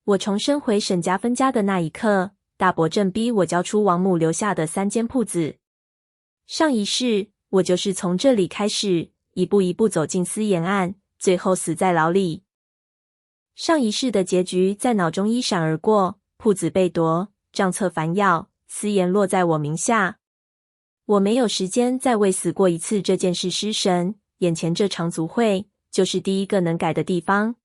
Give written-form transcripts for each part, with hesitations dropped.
我重申回沈家分家的那一刻，大伯正逼我交出王母留下的3間鋪子。上一世，我就是從這裡開始，一步一步走進私鹽案，最後死在牢裡。上一世的結局在腦中一閃而過，鋪子被奪，賬冊反咬，私鹽落在我名下。我沒有時間再為死過一次這件事失神，眼前這場族會就是第一個能改的地方。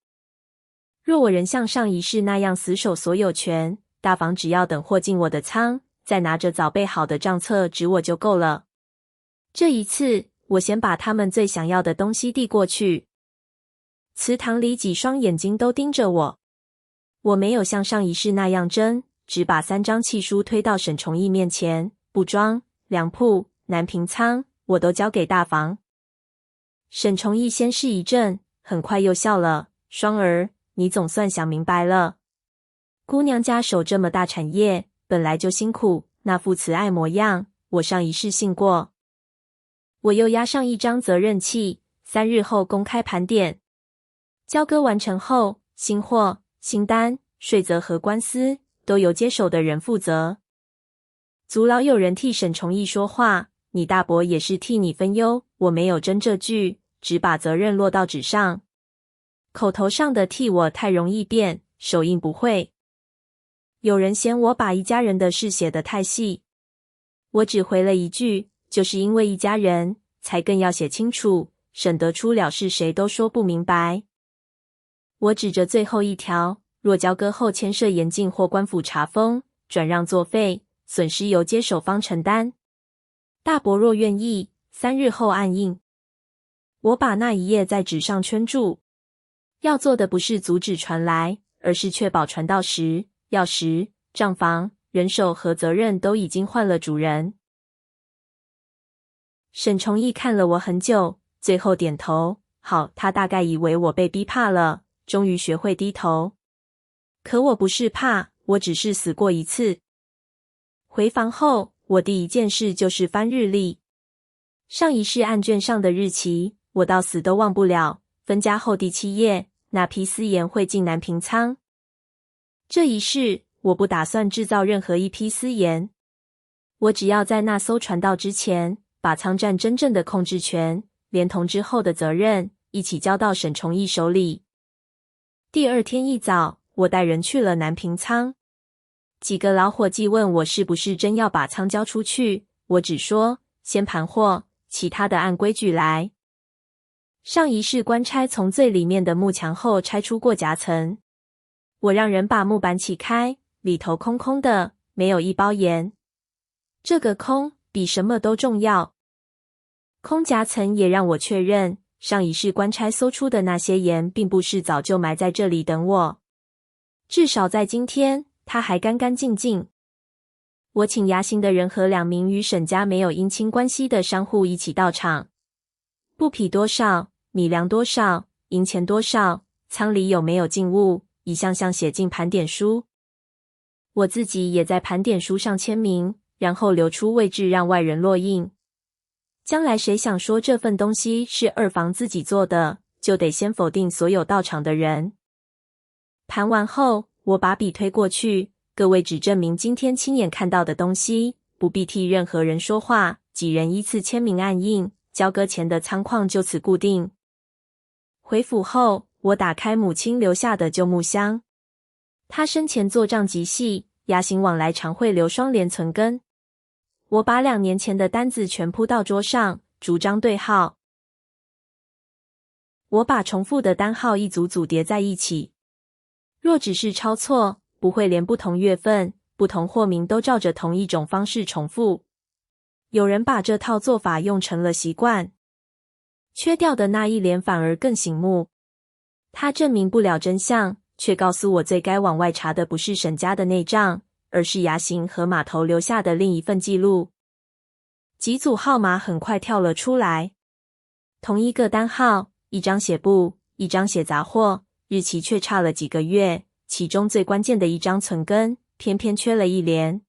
若我仍像上一世那樣死守所有權，大房只要等貨進我的倉，再拿着早備好的賬冊指我就夠了。這一次，我先把他們最想要的東西遞過去。祠堂裡幾雙眼睛都盯着我。我沒有像上一世那樣爭，只把3張契書推到沈崇義面前，布莊、糧鋪、南平倉，我都交給大房。沈崇義先是一怔，很快又笑了，雙兒，你總算想明白了。姑娘家守這麼大產業，本來就辛苦，那副慈愛模樣，我上一世信過。我又押上一張責任契，3日後公開盤點。交割完成後，新貨、新單、稅責和官司都由接手的人負責。族老有人替沈崇義說話，你大伯也是替你分憂，我沒有爭這句，只把責任落到紙上。口頭上的替我太容易變，手印不會。有人嫌我把一家人的事寫得太細，我只回了一句，就是因為一家人，才更要寫清楚，省得出了事誰都說不明白。我指着最後一條，若交割後牽涉嚴禁或官府查封，轉讓作廢，損失由接手方承擔。大伯若願意，3日後按印。我把那一頁在紙上圈住。要做的不是阻止傳來，而是確保傳到時，鑰匙、賬房、人手和責任都已經換了主人。沈崇義看了我很久，最後點頭。好，他大概以為我被逼怕了，終於學會低頭。可我不是怕，我只是死過一次。回房後，我第一件事就是翻日曆。上一世案卷上的日期，我到死都忘不了。分家後第7頁，那批私鹽會進南平倉。這一世，我不打算制造任何一批私鹽。我只要在那艘船到之前，把倉站真正的控制權，連同之後的責任，一起交到沈崇義手裡。第二天一早，我帶人去了南平倉。幾個老夥計問我是不是真要把倉交出去，我只說先盤貨，其他的按規矩來。上一世官差從最裡面的木牆後拆出過夾層，我讓人把木板起開，裡頭空空的，沒有一包鹽。這個空比什麼都重要。空夾層也讓我確認，上一世官差搜出的那些鹽並不是早就埋在這裡等我，至少在今天，它還乾乾淨淨。我請衙行的人和2名與沈家沒有姻親關係的商戶一起到場。布匹多少，米糧多少，銀錢多少，倉裡有沒有進物，一項項寫進盤點書。我自己也在盤點書上簽名，然後留出位置讓外人落印。將來誰想說這份東西是二房自己做的，就得先否定所有到場的人。盤完後，我把筆推過去，各位只證明今天親眼看到的東西，不必替任何人說話，幾人依次簽名按印，交割前的倉況就此固定。回府後，我打開母親留下的舊木箱。她生前做賬極細，衙行往來常會留雙聯存根。我把2年前的單子全鋪到桌上，逐張對號。我把重複的單號一組組疊在一起。若只是抄錯，不會連不同月份、不同貨名都照着同一種方式重複。有人把這套做法用成了習慣。缺掉的那一聯反而更醒目。它證明不了真相，卻告訴我最該往外查的不是沈家的內賬，而是衙行和碼頭留下的另一份記錄。幾組號碼很快跳了出來，同一個單號，一張寫布，一張寫雜貨，日期卻差了幾個月，其中最關鍵的一張存根，偏偏缺了一聯。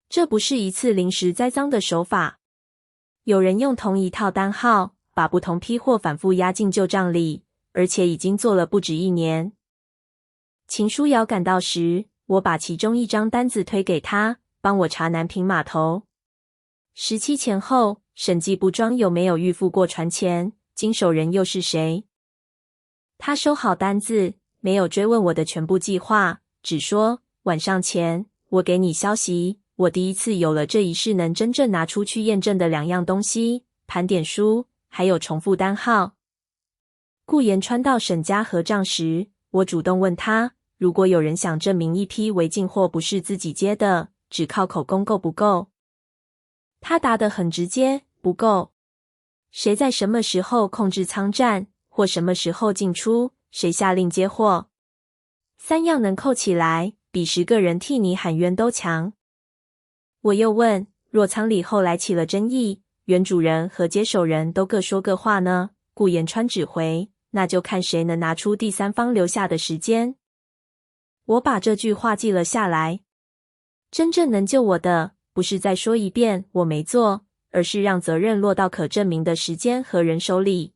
這不是一次臨時栽贓的手法，有人用同一套單號，把不同批貨反覆壓進舊賬裡，而且已經做了不止1年。秦書瑤趕到時，我把其中一張單子推給他，幫我查南平碼頭。17前後，審計部莊有沒有預付過船錢？經手人又是誰？他收好單子，沒有追問我的全部計劃，只說晚上前我給你消息。我第一次有了這一世能真正拿出去驗證的兩樣東西：盤點書，還有重複單號。顧延川到沈家核賬時，我主動問他，如果有人想證明一批違禁貨不是自己接的，只靠口供夠不夠？他答得很直接，不夠。誰在什麼時候控制倉站，或什麼時候進出，誰下令接貨，3樣能扣起來，比10個人替你喊冤都強。我又問，若倉裡後來起了爭議，原主人和接手人都各說各話呢？顧延川只回，那就看誰能拿出第三方留下的時間。我把這句話記了下來。真正能救我的，不是再說一遍我沒做，而是讓責任落到可證明的時間和人手裡。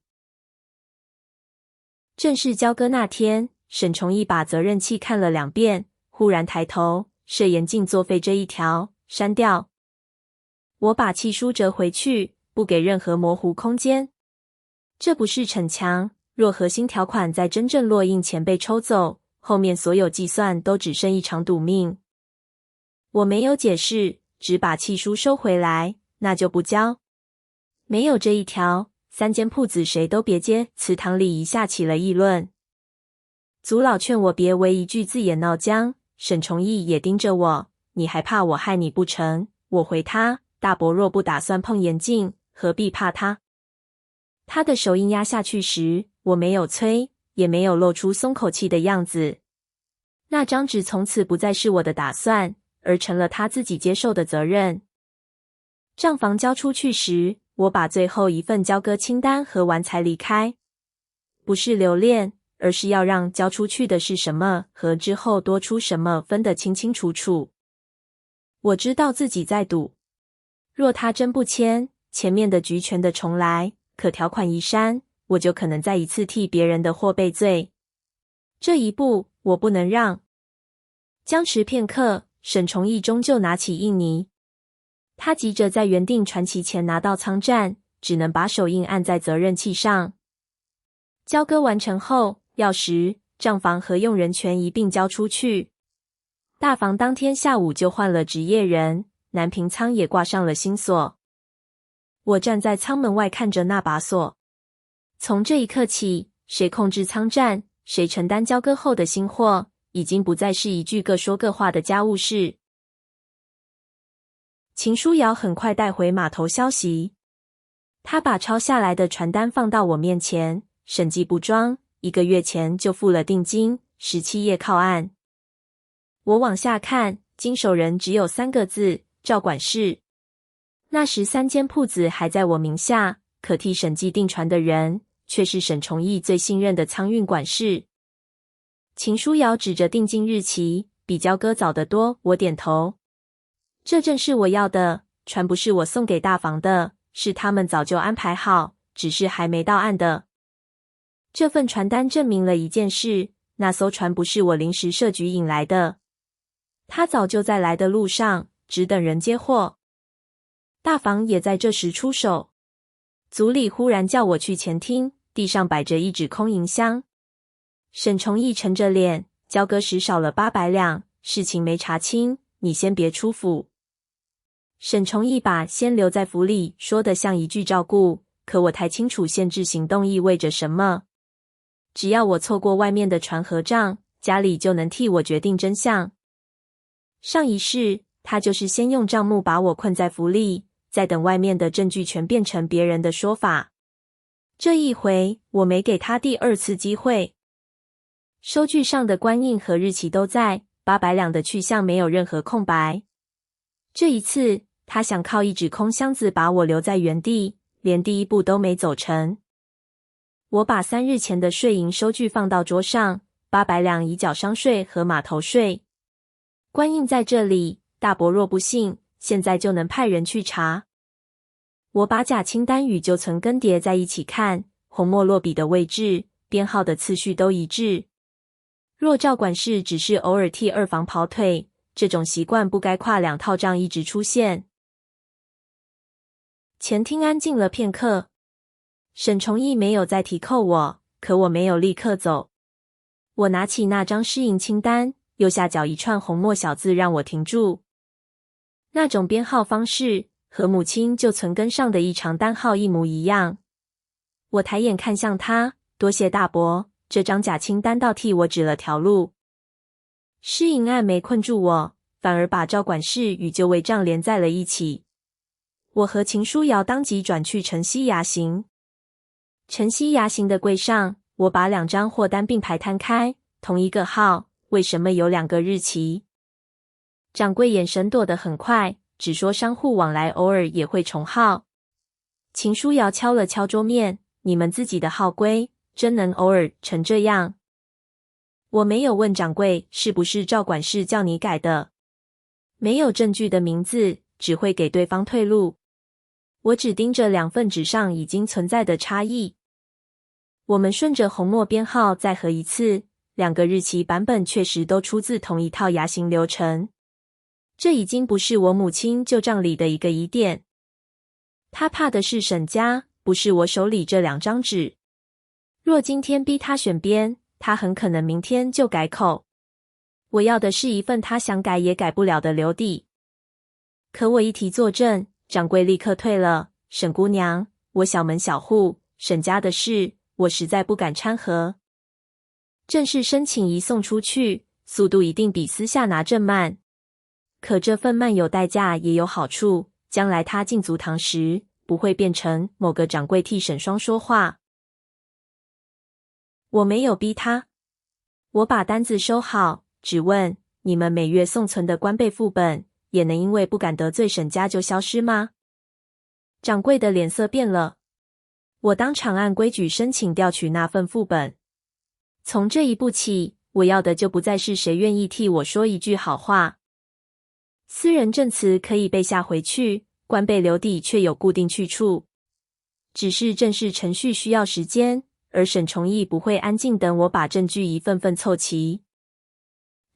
正式交割那天，沈崇義把責任契看了2遍，忽然抬頭，設嚴禁作廢這一條，刪掉。我把契書折回去，不給任何模糊空間。這不是逞強，若核心條款在真正落印前被抽走，後面所有計算都只剩一場賭命。我沒有解釋，只把契書收回來，那就不交。沒有這一條，3間鋪子誰都別接。祠堂裡一下起了議論。族老勸我別為一句字眼鬧僵，沈崇義也盯着我，你還怕我害你不成？我回他，大伯若不打算碰嚴禁，何必怕他？他的手印壓下去時，我沒有催，也沒有露出鬆口氣的樣子。那張紙從此不再是我的打算，而成了他自己接受的責任。賬房交出去時，我把最後一份交割清單核完才離開。不是留戀，而是要讓交出去的是什麼和之後多出什麼分得清清楚楚。我知道自己在賭，若他真不簽，前面的局全的重來，可條款一刪，我就可能再一次替別人的貨背罪。這一步我不能讓。僵持片刻，沈崇義終究拿起印泥。他急着在原定傳期前拿到倉站，只能把手印按在責任契上。交割完成後，鑰匙、賬房和用人權一併交出去。大房當天下午就換了執業人，南平倉也掛上了新鎖。我站在倉門外看着那把鎖。從這一刻起，誰控制倉站，誰承擔交割後的新貨，已經不再是一句各說各話的家務事。秦書瑤很快帶回碼頭消息，他把抄下來的傳單放到我面前，審計部莊1個月前就付了定金，17頁靠案。我往下看，經手人只有3個字，趙管事。那時3間鋪子還在我名下，可替審計定船的人，卻是沈崇義最信任的倉運管事。秦書瑤指着定金日期，比交割早得多，我點頭。這正是我要的，船不是我送給大房的，是他們早就安排好，只是還沒到岸的。這份傳單證明了一件事，那艘船不是我臨時設局引來的，他早就在來的路上，只等人接貨。大房也在這時出手。組裡忽然叫我去前廳，地上擺着一隻空銀箱。沈崇義沉着臉，交割時少了800兩，事情沒查清，你先別出府。沈崇義把先留在府裡說得像一句照顧，可我太清楚限制行動意味着什麼。只要我錯過外面的船和賬，家裡就能替我決定真相。上一世，他就是先用賬目把我困在府裡，再等外面的證據全變成別人的說法。這一回，我沒給他第2次機會。收據上的官印和日期都在，800兩的去向沒有任何空白。這一次，他想靠一隻空箱子把我留在原地，連第一步都沒走成。我把3日前的稅銀收據放到桌上，800兩已繳商稅和碼頭稅。官印在這裡，大伯若不信，現在就能派人去查。我把假清單與舊存更迭在一起看，紅墨落筆的位置、編號的次序都一致。若趙管事只是偶爾替二房跑腿，這種習慣不該跨兩套賬一直出現。前廳安靜了片刻，沈崇義沒有再提扣我，可我沒有立刻走。我拿起那張失銀清單，右下角一串紅墨小字讓我停住。那種編號方式和母親就存根上的一長單號一模一樣。我抬眼看向他，多謝大伯，這張假清單倒替我指了條路。失銀案沒困住我，反而把趙管事與舊違賬連在了一起。我和秦書瑤當即轉去城西衙行。城西衙行的櫃上，我把兩張貨單並排攤開，同一個號，為什麼有兩個日期？掌櫃眼神躲得很快，只說商戶往來偶爾也會重號。秦書瑤敲了敲桌面，你們自己的號規，真能偶爾成這樣？我沒有問掌櫃是不是趙管事叫你改的，沒有證據的名字只會給對方退路。我只盯着兩份紙上已經存在的差異。我們順着紅墨編號再核一次，兩個日期版本確實都出自同一套衙行流程。這已經不是我母親舊賬裡的一個疑點。她怕的是沈家，不是我手裡這兩張紙。若今天逼她選邊，她很可能明天就改口。我要的是一份她想改也改不了的留底。可我一提作證，掌櫃立刻退了。沈姑娘，我小門小戶，沈家的事，我實在不敢摻和。正式申請一送出去，速度一定比私下拿證慢。可這份慢有代價也有好處，將來他進足堂時，不會變成某個掌櫃替沈雙說話。我沒有逼他，我把單子收好，只問，你們每月送存的官備副本，也能因為不敢得罪沈家就消失嗎？掌櫃的臉色變了，我當場按規矩申請調取那份副本。從這一步起，我要的就不再是誰願意替我說一句好話。私人證詞可以背下回去，官備留底卻有固定去處。只是正式程序需要時間，而沈崇義不會安靜等我把證據一份份湊齊。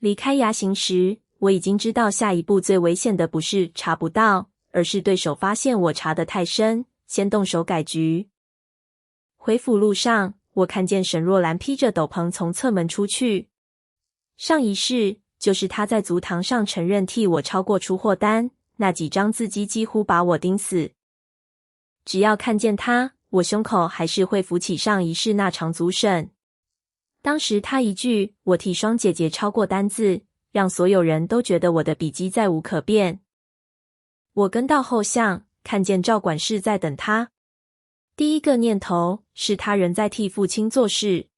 離開衙行時，我已經知道下一步最危險的不是查不到，而是對手發現我查得太深，先動手改局。回府路上，我看見沈若蘭披着斗篷從側門出去。上一世就是他在足堂上承認替我抄過出貨單，那幾張字跡幾乎把我釘死。只要看見他，我胸口還是會浮起上一世那場族審。當時他一句“我替雙姐姐抄過單字”，讓所有人都覺得我的筆跡再無可辯。我跟到後巷，看見趙管事在等他。第一個念頭是他仍在替父親做事，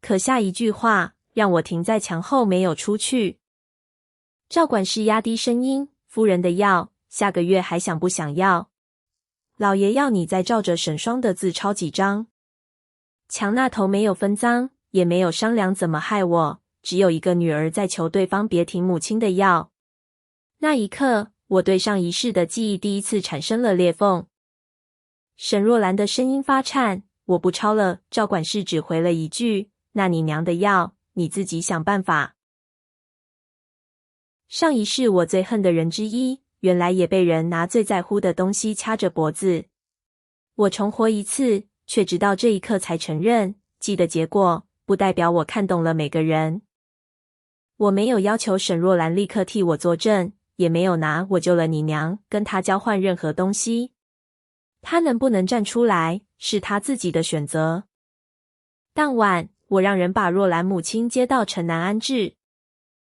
可下一句話讓我停在牆後沒有出去。趙管事壓低聲音：“夫人的藥，下個月還想不想要？老爺要你再照着沈雙的字抄幾張。”牆那頭沒有分贓，也沒有商量怎麼害我，只有一個女兒在求對方別停母親的藥。那一刻，我對上一世的記憶第一次產生了裂縫。沈若蘭的聲音發顫：“我不抄了。”趙管事只回了一句：“那你娘的藥，你自己想辦法。”上一世我最恨的人之一，原來也被人拿最在乎的東西掐着脖子。我重活一次，卻直到這一刻才承認，記得結果，不代表我看懂了每個人。我沒有要求沈若蘭立刻替我作證，也沒有拿我救了你娘跟她交換任何東西。她能不能站出來，是她自己的選擇。當晚，我讓人把若蘭母親接到城南安置。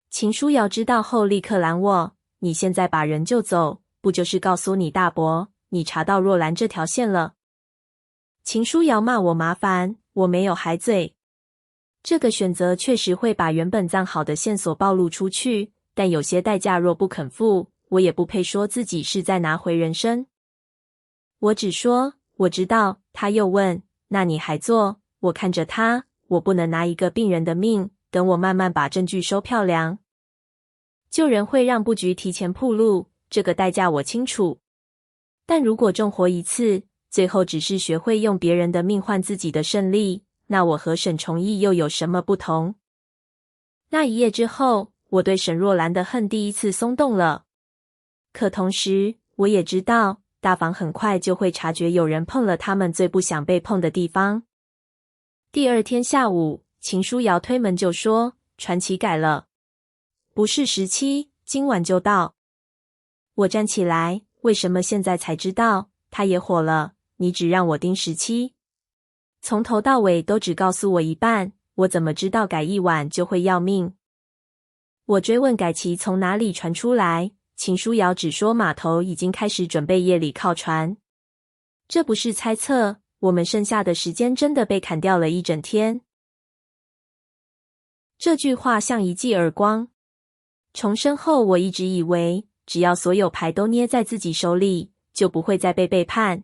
秦書瑤知道後立刻攔我：“你現在把人救走，不就是告訴你大伯，你查到若蘭這條線了？”秦書瑤罵我麻煩，我沒有還嘴。這個選擇確實會把原本藏好的線索暴露出去，但有些代價若不肯付，我也不配說自己是在拿回人生。我只說我知道。他又問：“那你還做？”我看着他，我不能拿一個病人的命，等我慢慢把證據收漂亮。救人會讓布局提前暴露，這個代價我清楚。但如果重活一次，最後只是學會用別人的命換自己的勝利，那我和沈崇義又有什麼不同？那一夜之後，我對沈若蘭的恨第一次鬆動了。可同時，我也知道，大房很快就會察覺有人碰了他們最不想被碰的地方。第二天下午，秦書瑤推門就說：“傳期改了，不是17，今晚就到。”我站起來，為什麼現在才知道？他也火了，你只讓我盯17，從頭到尾都只告訴我一半，我怎麼知道改一晚就會要命？我追問改期從哪裡傳出來，秦書瑤只說碼頭已經開始準備夜裡靠船。這不是猜測，我們剩下的時間真的被砍掉了一整天。這句話像一記耳光。重生後，我一直以為，只要所有牌都捏在自己手裡，就不會再被背叛。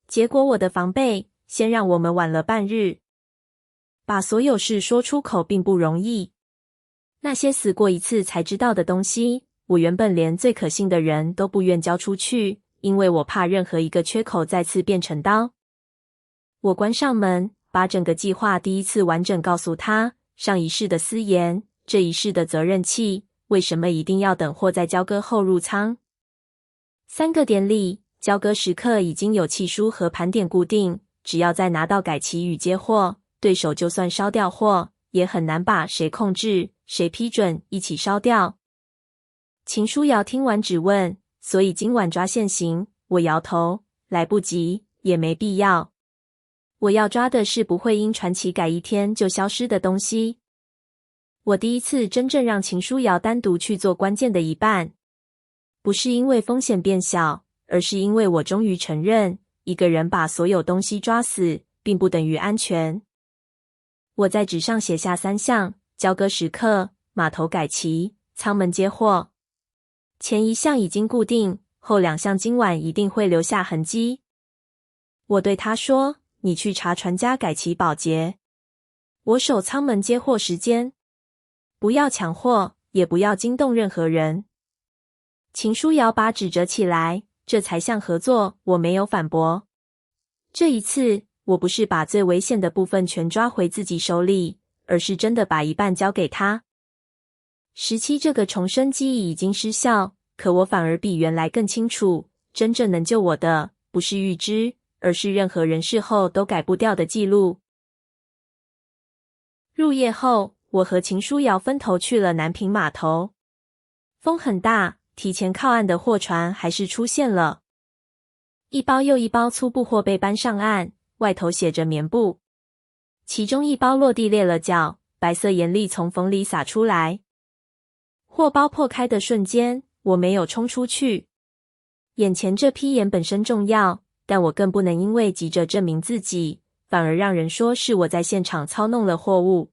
結果我的防備，先讓我們晚了半日。把所有事說出口並不容易。那些死過一次才知道的東西，我原本連最可信的人都不願交出去，因為我怕任何一個缺口再次變成刀。我關上門，把整個計劃第一次完整告訴他，上一世的私言，這一世的責任契，為什麼一定要等貨在交割後入倉？3個典禮，交割時刻已經有契書和盤點固定，只要再拿到改期與接貨，對手就算燒掉貨，也很難把誰控制、誰批准一起燒掉。秦書瑤聽完只問：“所以今晚抓現行？”我搖頭：“來不及，也沒必要。我要抓的是不會因傳期改一天就消失的東西。”我第一次真正讓秦書瑤單獨去做關鍵的一半，不是因為風險變小，而是因為我終於承認，一個人把所有東西抓死，並不等於安全。我在紙上寫下3項：交割時刻、碼頭改期、艙門接貨。前一項已經固定，後2項今晚一定會留下痕跡。我對他說：“你去查船家改期保潔，我守艙門接貨時間。不要搶貨，也不要驚動任何人。”秦書瑤把紙折起來，這才像合作。我沒有反駁。這一次，我不是把最危險的部分全抓回自己手裡，而是真的把一半交給他。17這個重生記憶已經失效，可我反而比原來更清楚，真正能救我的，不是預知，而是任何人事後都改不掉的記錄。入夜後，我和秦書瑤分頭去了南平碼頭。風很大，提前靠岸的貨船還是出現了。一包又一包粗布貨被搬上岸，外頭寫着棉布。其中一包落地裂了角，白色鹽粒從縫裡灑出來。貨包破開的瞬間，我沒有衝出去。眼前這批鹽本身重要，但我更不能因為急着證明自己，反而讓人說是我在現場操弄了貨物。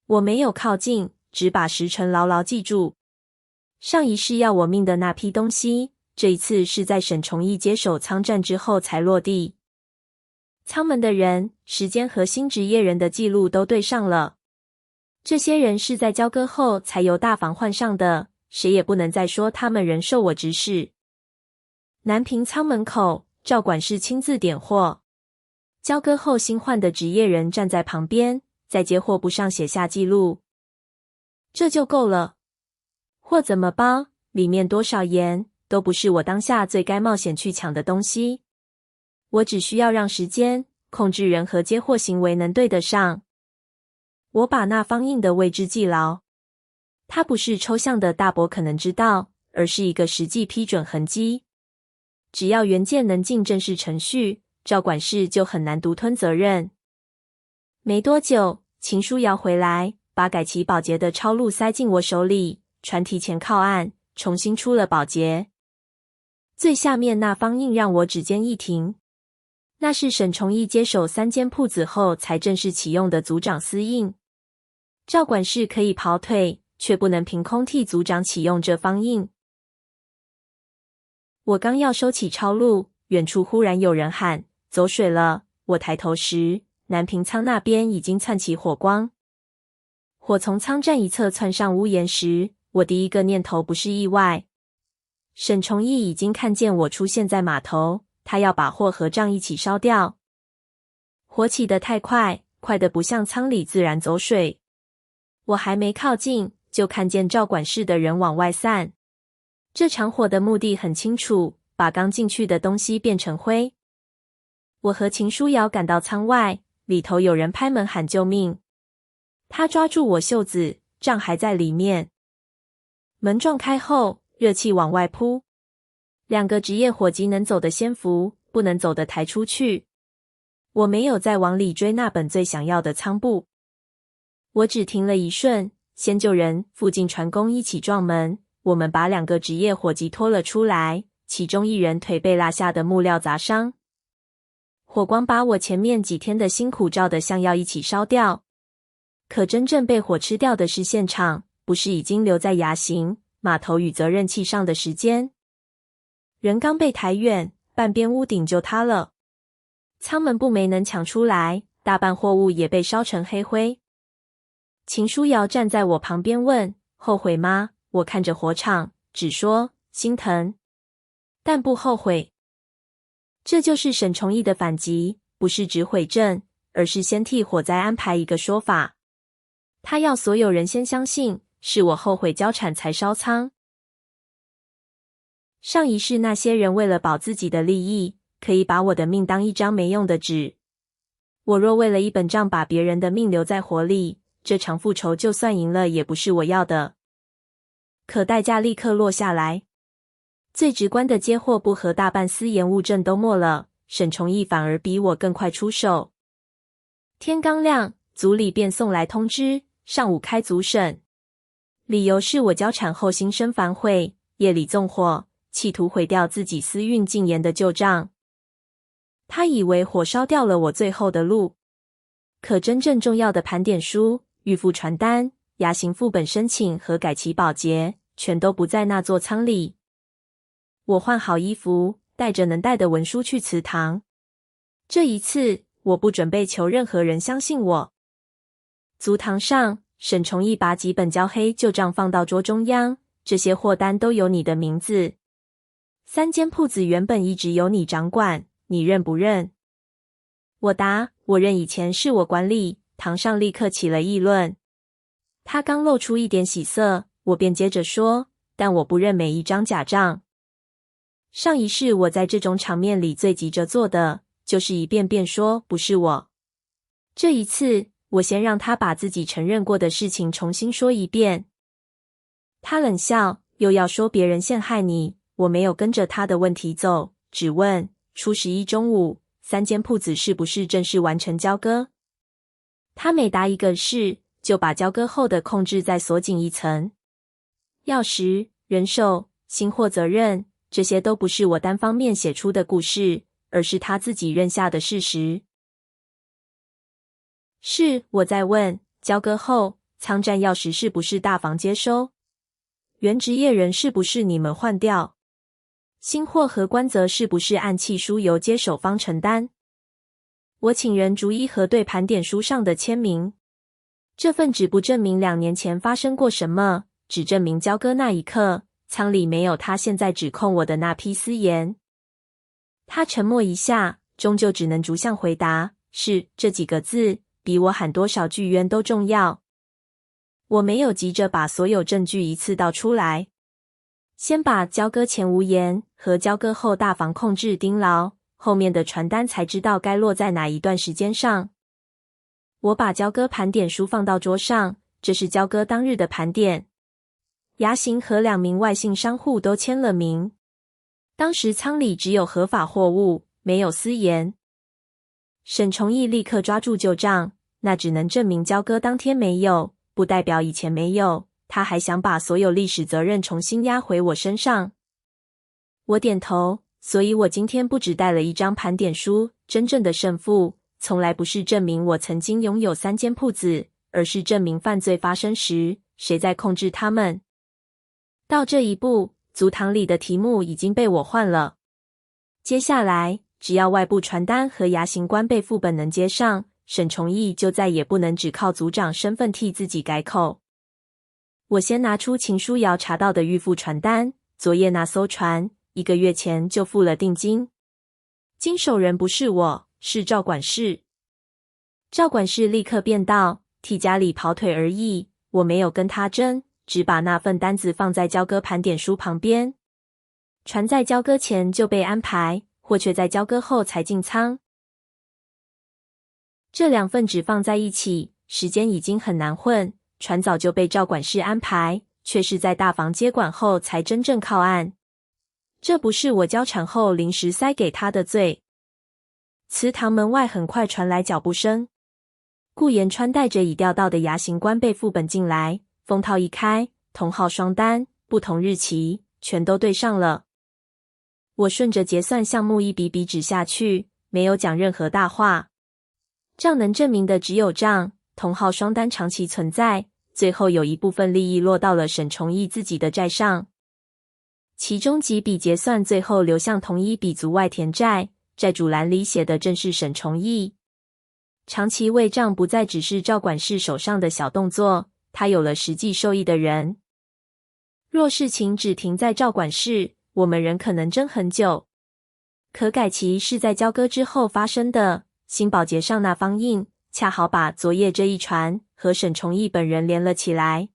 我沒有靠近，只把時辰牢牢記住。上一世要我命的那批東西，這一次是在沈崇義接手倉站之後才落地。倉門的人、時間和新職業人的記錄都對上了。這些人是在交割後才由大房換上的，誰也不能再說他們仍受我指使。南平倉門口，趙管事親自點貨。交割後新換的職業人站在旁邊，在接貨簿上寫下記錄。這就夠了。貨怎麼包，裡面多少鹽，都不是我當下最該冒險去搶的東西。我只需要讓時間、控制人和接貨行為能對得上。我把那方印的位置記牢，它不是抽象的大伯可能知道，而是一個實際批准痕跡。只要原件能進正式程序，趙管事就很難獨吞責任。沒多久，秦書瑤回來，把改期保潔的抄錄塞進我手裡，船提前靠岸，重新出了保潔。最下面那方印讓我指尖一停，那是沈崇義接手3間鋪子後才正式啟用的組長私印。趙管事可以跑腿，卻不能憑空替組長啟用這方印。我剛要收起抄錄，遠處忽然有人喊：“走水了！”我抬頭時，南平倉那邊已經竄起火光。火從倉站一側竄上屋檐時，我第一個念頭不是意外。沈崇義已經看見我出現在碼頭，他要把貨和賬一起燒掉。火起得太快，快得不像倉裡自然走水。我還沒靠近，就看見趙管事的人往外散。這場火的目的很清楚，把剛進去的東西變成灰。我和秦書瑤趕到艙外，裡頭有人拍門喊救命。他抓住我袖子，賬還在裡面。門撞開後，熱氣往外撲。2個職業夥計能走的先扶，不能走的抬出去。我沒有再往裡追那本最想要的艙布。我只停了一瞬，先救人，附近船工一起撞門。我們把2個職業夥計拖了出來，其中1人腿被拉下的木料砸傷。火光把我前面幾天的辛苦照得像要一起燒掉。可真正被火吃掉的是現場，不是已經留在牙行、碼頭與責任器上的時間。人剛被抬遠，半邊屋頂就塌了。艙門布沒能搶出來，大半貨物也被燒成黑灰。秦書瑤站在我旁邊問：“後悔嗎？”我看着火場，只說心疼，但不後悔。這就是沈崇義的反擊，不是只毀正，而是先替火災安排一個說法。他要所有人先相信，是我後悔交產才燒艙。上一世那些人為了保自己的利益，可以把我的命當一張沒用的紙。我若為了一本賬把別人的命留在火裡，這場復仇就算贏了，也不是我要的。可代價立刻落下來，最直觀的接貨部和大半司延誤證都沒了，沈崇義反而比我更快出手。天剛亮，組裡便送來通知，上午開組審。理由是我交產後心生反悔，夜裡縱火，企圖毀掉自己私運進鹽的舊賬。他以為火燒掉了我最後的路，可真正重要的盤點書、預付傳單、牙行副本申請和改期保潔，全都不在那座艙裡。我換好衣服，帶着能帶的文書去祠堂。這一次，我不準備求任何人相信我。足堂上，沈崇義把幾本焦黑舊賬放到桌中央，這些貨單都有你的名字。3間鋪子原本一直由你掌管，你認不認？我答：我認。以前是我管理。堂上立刻起了議論。他剛露出一點喜色，我便接着說：但我不認每一張假賬。上一世我在這種場面裡最急着做的，就是一遍遍說不是我。這一次，我先讓他把自己承認過的事情重新說一遍。他冷笑，又要說別人陷害你。我沒有跟着他的問題走，只問：初11中午，3間鋪子是不是正式完成交割？他每答一個是，就把交割後的控制再鎖緊一層。鑰匙、人手、新貨責任，這些都不是我單方面寫出的故事，而是他自己認下的事實。是，我在問，交割後，倉站鑰匙是不是大房接收？原職業人是不是你們換掉？新貨和關責是不是按契書由接手方承擔？我請人逐一核對盤點書上的簽名。這份紙不證明2年前發生過什麼，只證明交割那一刻，倉裡沒有他現在指控我的那批私鹽。他沉默一下，終究只能逐項回答：是，這幾個字比我喊多少句冤都重要。我沒有急着把所有證據一次道出來，先把交割前無鹽和交割後大房控制盯牢，後面的傳單才知道該落在哪一段時間上。我把交割盤點書放到桌上，這是交割當日的盤點。牙行和2名外姓商戶都簽了名。當時倉裡只有合法貨物，沒有私鹽。沈崇義立刻抓住舊賬，那只能證明交割當天沒有，不代表以前沒有。他還想把所有歷史責任重新壓回我身上。我點頭，所以我今天不只帶了一張盤點書，真正的勝負從來不是證明我曾經擁有3間鋪子，而是證明犯罪發生時，誰在控制他們。到這一步，足堂裡的題目已經被我換了。接下來，只要外部傳單和牙行官備副本能接上，沈崇義就再也不能只靠組長身份替自己改口。我先拿出秦書瑤查到的預付傳單，昨夜那艘船1個月前就付了定金，經手人不是我，是趙管事。趙管事立刻辯道：替家裡跑腿而已，我沒有跟他爭，只把那份單子放在交割盤點書旁邊。船在交割前就被安排，貨卻在交割後才進艙。這兩份紙放在一起，時間已經很難混，船早就被照管室安排，卻是在大房接管後才真正靠岸。這不是我交產後臨時塞給他的罪。祠堂門外很快傳來腳步聲，顧延川帶着已調到的牙刑官備副本進來，封套一開，同號雙單，不同日期，全都對上了。我順着結算項目一筆筆指下去，沒有講任何大話。賬能證明的只有賬，同號雙單長期存在，最後有一部分利益落到了沈崇義自己的債上。其中幾筆結算最後流向同一筆族外田債，債主欄裡寫的正是沈崇義。長期未賬不再只是照管室手上的小動作，他有了實際受益的人。若事情只停在照管室，我們仍可能爭很久。可改期是在交割之後發生的，新保節上那方印，恰好把昨夜這一船和沈崇義本人連了起來。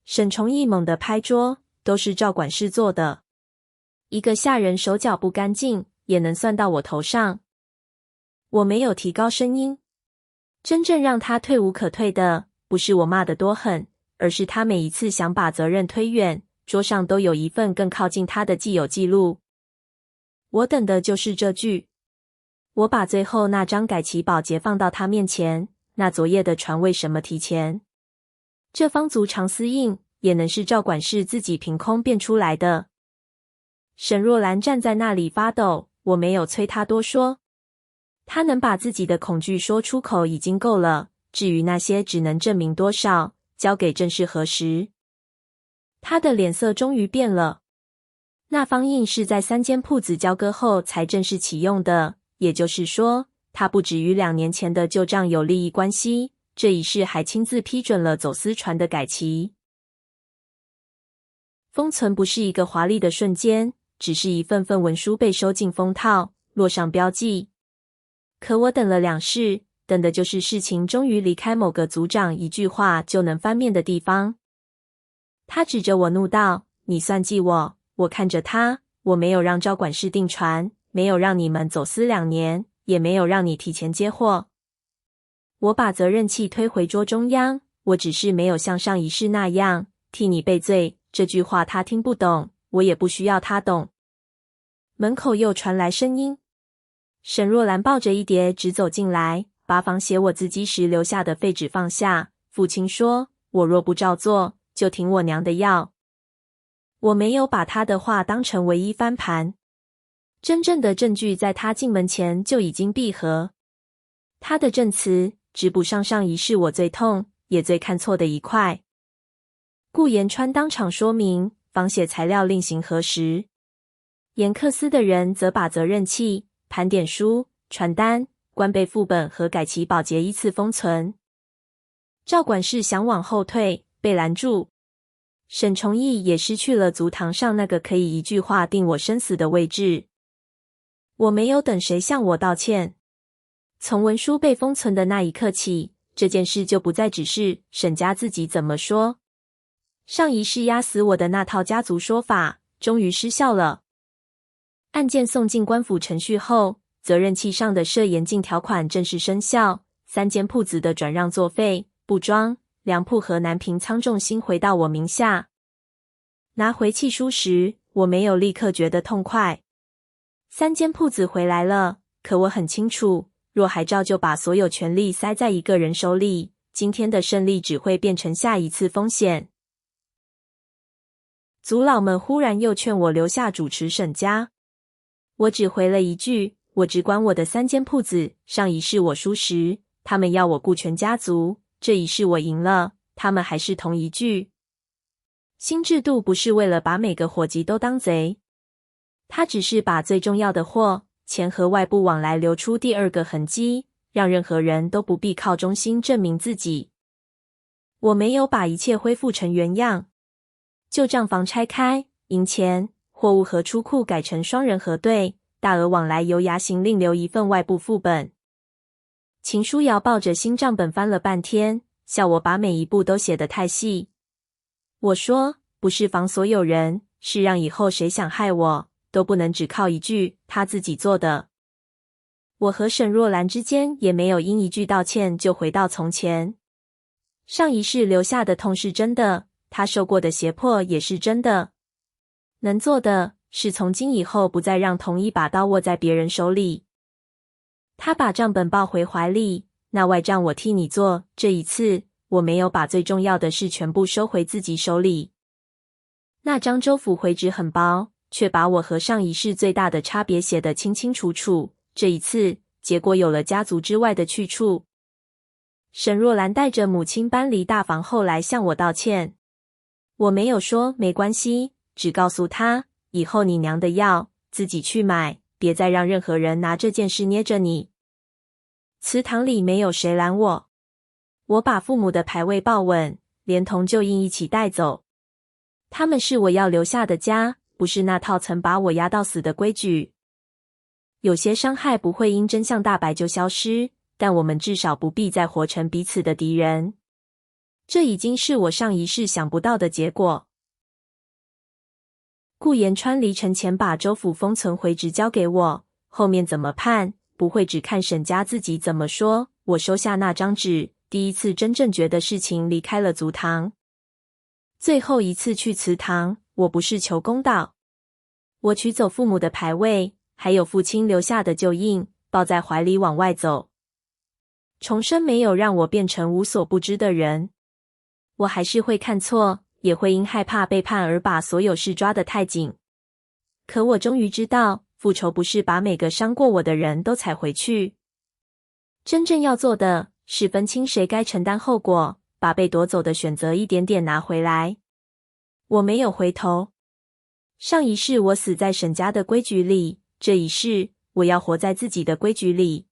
沈崇義猛地拍桌，都是照管室做的。一個下人手腳不乾淨，也能算到我頭上。我沒有提高聲音。真正讓他退無可退的，不是我罵得多狠，而是他每一次想把責任推遠，桌上都有一份更靠近他的既有記錄。我等的就是這句。我把最後那張改期保節放到他面前，那昨夜的船為什麼提前？這方族長絲印也能是照管室自己憑空變出來的。沈若蘭站在那裡發抖，我沒有催他多說。他能把自己的恐懼說出口已經夠了，至於那些只能證明多少，交給正式核實。他的臉色終於變了。那方印是在3間鋪子交割後才正式啟用的，也就是說，他不只與2年前的舊賬有利益關係，這一世還親自批准了走私船的改期。封存不是一個華麗的瞬間，只是一份份文書被收進封套，落上標記。可我等了2世，等的就是事情終於離開某個組長一句話就能翻面的地方。他指着我怒道：“你算計我！”我看着他，我沒有讓照管室訂船，沒有讓你們走私2年，也沒有讓你提前接貨。我把責任器推回桌中央，我只是沒有像上一世那樣替你背罪。這句話他聽不懂，我也不需要他懂。門口又傳來聲音，沈若蘭抱着一疊紙走進來，把仿寫我字跡時留下的廢紙放下。父親說：“我若不照做，就挺我娘的要。”我沒有把他的話當成唯一翻盤。真正的證據在他進門前就已經閉合。他的證詞直補上上一世我最痛也最看錯的一塊。顧延川當場說明，仿寫材料另行核實。嚴克斯的人則把責任器、盤點書、傳單、官備副本和改期保節依次封存。照管室想往後退，被攔住。沈崇義也失去了族堂上那個可以一句話定我生死的位置。我沒有等誰向我道歉。從文書被封存的那一刻起，這件事就不再只是沈家自己怎麼說。上一世壓死我的那套家族說法，終於失效了。案件送進官府程序後，責任器上的設嚴禁條款正式生效，3間鋪子的轉讓作廢、布莊、糧鋪和南平倉重新回到我名下。拿回契書時，我沒有立刻覺得痛快。3間鋪子回來了，可我很清楚，若還照舊把所有權力塞在一個人手裡，今天的勝利只會變成下一次風險。族老們忽然又勸我留下主持沈家，我只回了一句：我只管我的3間鋪子。上一世我輸時，他們要我顧全家族；這一世我贏了，他們還是同一句。新制度不是為了把每個夥計都當賊，它只是把最重要的貨，錢和外部往來留出第2個痕跡，讓任何人都不必靠忠心證明自己。我沒有把一切恢復成原樣。舊賬房拆開，銀錢、貨物和出庫改成雙人核對，大額往來由衙行另留一份外部副本。秦書瑤抱着新賬本翻了半天，笑我把每一步都寫得太細。我說，不是防所有人，是讓以後誰想害我，都不能只靠一句他自己做的。我和沈若蘭之間也沒有因一句道歉就回到從前。上一世留下的痛是真的，他受過的脅迫也是真的。能做的是從今以後不再讓同一把刀握在別人手裡。他把賬本抱回懷裡，那外賬我替你做，這一次我沒有把最重要的事全部收回自己手裡。那張州府回執很薄，卻把我和上一世最大的差別寫得清清楚楚。這一次，結果有了家族之外的去處。沈若蘭帶着母親搬離大房後來向我道歉。我沒有說沒關係，只告訴她，以後你娘的藥自己去買，別再讓任何人拿這件事捏着你。祠堂裡沒有誰攔我。我把父母的牌位抱穩，連同舊印一起帶走。他們是我要留下的家，不是那套曾把我壓到死的規矩。有些傷害不會因真相大白就消失，但我們至少不必再活成彼此的敵人。這已經是我上一世想不到的結果。顧延川離城前把州府封存回執交給我，後面怎麼判，不會只看沈家自己怎麼說。我收下那張紙，第一次真正覺得事情離開了足堂。最後一次去祠堂，我不是求公道，我取走父母的牌位，還有父親留下的舊印，抱在懷裡往外走。重生沒有讓我變成無所不知的人，我還是會看錯，也會因害怕背叛而把所有事抓得太緊。可我終於知道，復仇不是把每個傷過我的人都踩回去，真正要做的是分清誰該承擔後果，把被奪走的選擇一點點拿回來。我沒有回頭。上一世我死在沈家的規矩裡，這一世我要活在自己的規矩裡。